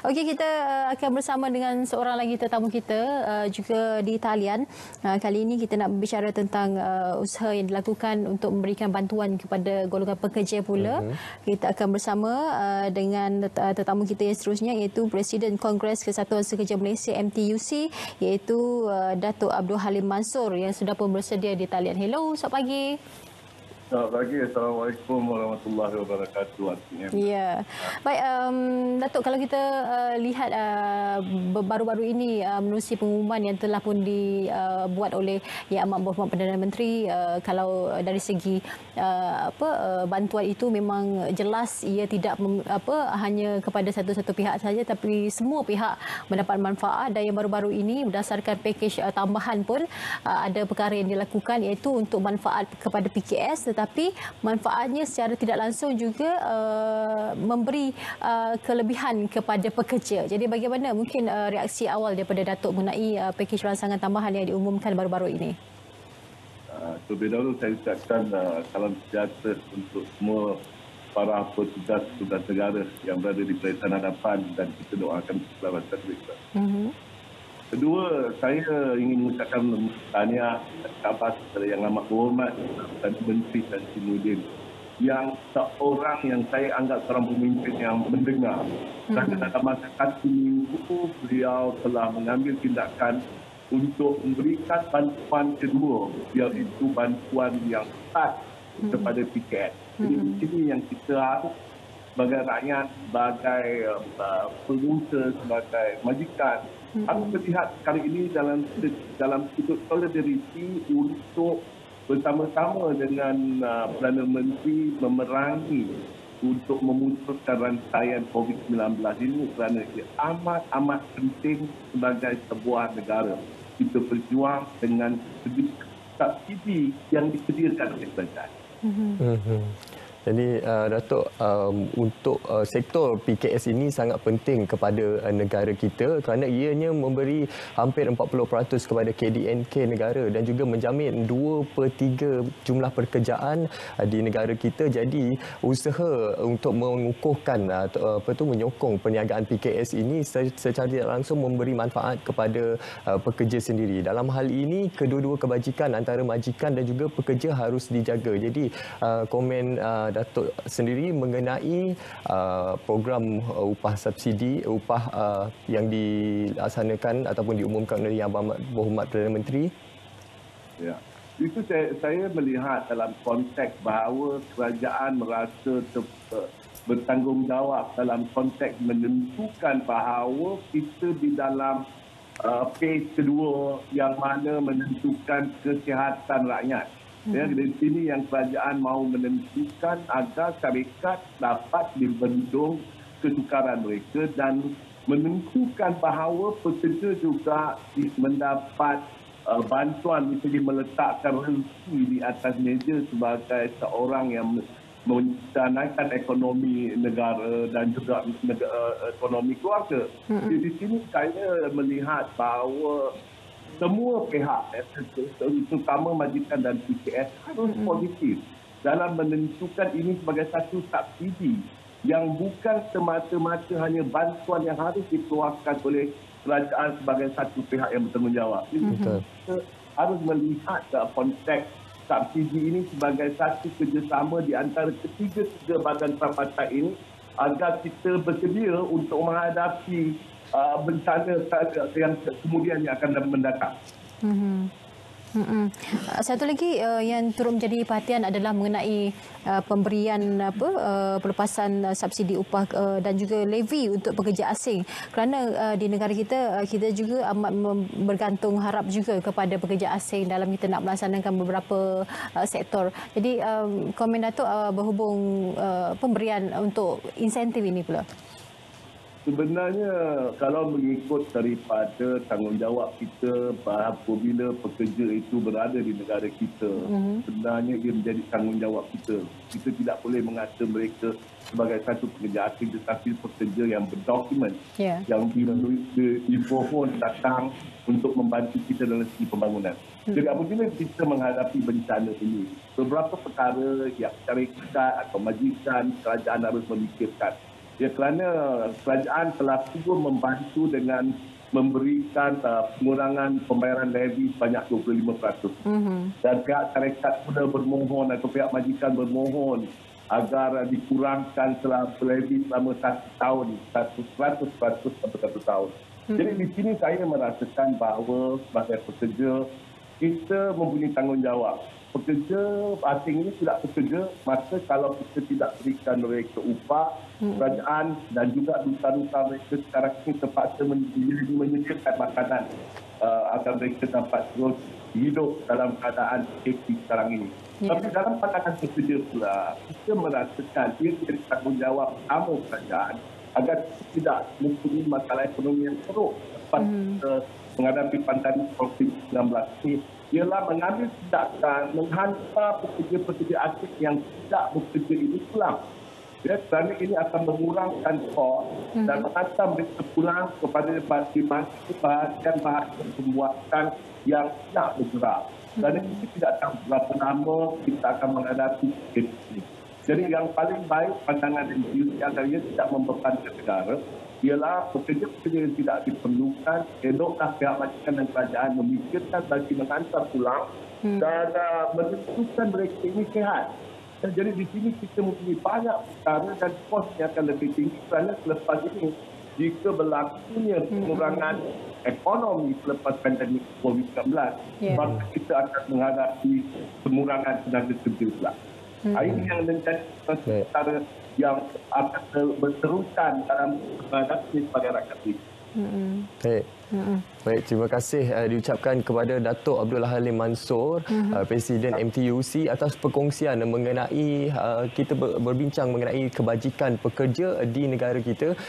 Okey, kita akan bersama dengan seorang lagi tetamu kita juga di talian. Kali ini kita nak berbicara tentang usaha yang dilakukan untuk memberikan bantuan kepada golongan pekerja pula. Kita akan bersama dengan tetamu kita yang seterusnya, iaitu Presiden Kongres Kesatuan Sekerja Malaysia MTUC, iaitu Datuk Abdul Halim Mansor yang sudah pun bersedia di talian. Hello, selamat pagi. Selamat pagi. Assalamualaikum warahmatullahi wabarakatuh. Ya. Baik, Datuk, kalau kita lihat baru-baru ini menerusi pengumuman yang telah pun dibuat oleh Yang Amat Berhormat Perdana Menteri, kalau dari segi bantuan itu memang jelas ia tidak hanya kepada satu-satu pihak saja, tapi semua pihak mendapat manfaat. Dan yang baru-baru ini berdasarkan pakej tambahan pun ada perkara yang dilakukan, iaitu untuk manfaat kepada PKS, tetapi manfaatnya secara tidak langsung juga memberi kelebihan kepada pekerja. Jadi bagaimana mungkin reaksi awal daripada Datuk mengenai pakej rancangan tambahan yang diumumkan baru-baru ini? Terlebih dahulu saya ucapkan salam sejahtera untuk semua para petugas negara yang berada di Perintah Hadapan, dan kita doakan keselamatan mereka. Kedua, saya ingin mengucapkan tahniah khabar kepada Yang Amat Berhormat Perdana Menteri Tan Sri Muhyiddin, yang seorang yang saya anggap seorang pemimpin yang mendengar. Dan dalam masa 1 minggu, beliau telah mengambil tindakan untuk memberikan bantuan kedua, iaitu bantuan yang khas kepada PKS. Jadi di sini yang kita harus sebagai rakyat, sebagai pengusaha, sebagai majikan, harus melihat kali ini dalam sudut solidariti untuk bersama-sama dengan Perdana Menteri memerangi untuk memutuskan rantaian COVID-19 ini, kerana ia amat penting sebagai sebuah negara. Kita berjuang dengan subsidi yang disediakan oleh kerajaan. Jadi Datuk, untuk sektor PKS ini sangat penting kepada negara kita kerana ianya memberi hampir 40% kepada KDNK negara dan juga menjamin 2/3 jumlah pekerjaan di negara kita. Jadi usaha untuk mengukuhkan menyokong perniagaan PKS ini secara tidak langsung memberi manfaat kepada pekerja sendiri. Dalam hal ini kedua-dua kebajikan antara majikan dan juga pekerja harus dijaga. Jadi komen Datuk sendiri mengenai program upah subsidi, upah yang dilaksanakan ataupun diumumkan oleh Yang Amat Berhormat Perdana Menteri? Ya, itu saya melihat dalam konteks bahawa kerajaan merasa bertanggungjawab dalam konteks menentukan bahawa kita di dalam phase kedua yang mana menentukan kesihatan rakyat. Ya, dari sini yang kerajaan mahu menentukan agar syarikat dapat dibendung kesukaran mereka dan menentukan bahawa pekerja juga mendapat bantuan, misalnya meletakkan rezeki di atas meja sebagai seorang yang mencanangkan ekonomi negara dan juga ekonomi keluarga. Di sini saya melihat bahawa semua pihak, terutama majikan dan PKS, harus positif dalam menentukan ini sebagai satu subsidi yang bukan semata-mata hanya bantuan yang harus dikeluarkan oleh kerajaan sebagai satu pihak yang bertanggungjawab. Kita harus melihat konteks subsidi ini sebagai satu kerjasama di antara ketiga badan partai ini agar kita bersedia untuk menghadapi bencana yang kemudian yang akan mendatang. Satu lagi yang turut menjadi perhatian adalah mengenai pemberian pelepasan subsidi upah dan juga levy untuk pekerja asing. Kerana di negara kita juga amat bergantung harap juga kepada pekerja asing dalam kita nak melaksanakan beberapa sektor. Jadi komen Datuk berhubung pemberian untuk insentif ini pula. Sebenarnya kalau mengikut daripada tanggungjawab kita apabila pekerja itu berada di negara kita, sebenarnya ia menjadi tanggungjawab kita. Kita tidak boleh mengata mereka sebagai satu pekerja asing, tetapi pekerja yang berdokumen, yang dipohon datang untuk membantu kita dalam segi pembangunan. Jadi apabila kita menghadapi bencana ini, beberapa perkara yang syarikat atau majikan kerajaan harus memikirkan. Ya, kerana kerajaan telah turut membantu dengan memberikan pengurangan pembayaran levy sebanyak 25%. Dan pihak syarikat pula bermohon atau pihak majikan bermohon agar dikurangkan levy selama 1 tahun, 100% sampai 1 tahun. Jadi di sini saya merasakan bahawa sebagai pekerja, kita mempunyai tanggungjawab. Pekerja asing ini tidak bekerja, maka kalau kita tidak berikan mereka upah, kerajaan dan juga duta-duta mereka sekarang ini terpaksa menyediakan makanan agar mereka dapat terus hidup dalam keadaan safety sekarang ini. Tapi dalam pandangan pekerja pula, kita merasakan ia menjadi tanggungjawab utama kerajaan agar tidak mempunyai masalah ekonomi yang teruk lepas menghadapi pandemik COVID-19 ini, ialah mengambil tindakan menghantar pekerja-pekerja asing yang tidak bekerja ini pulang. Ya, kerana ini akan mengurangkan kos dan menghantar mereka pulang kepada bahagian-bahagian pembuatan yang tidak bergerak. Kerana ini tidak tahu berapa lama kita akan menghadapi ini. Jadi yang paling baik pandangan NGO agar ia tidak membebankan negara ialah pekerja-pekerja yang tidak diperlukan, eloklah pihak majikan dan kerajaan memikirkan bagi menghantar pulang dan menentukan mereka ini sihat. Dan jadi di sini kita mempunyai banyak perkara dan kosnya akan lebih tinggi kerana selepas ini jika berlakunya pengurangan ekonomi selepas pandemik COVID-19, maka kita akan menghadapi pengurangan tenaga kerja pula. Ini yang menjadi perkara yang akan berterusan dalam menghadapi sebagai rakyat ini. Baik, terima kasih diucapkan kepada Datuk Abdul Halim Mansor, Presiden MTUC atas perkongsian mengenai kita berbincang mengenai kebajikan pekerja di negara kita.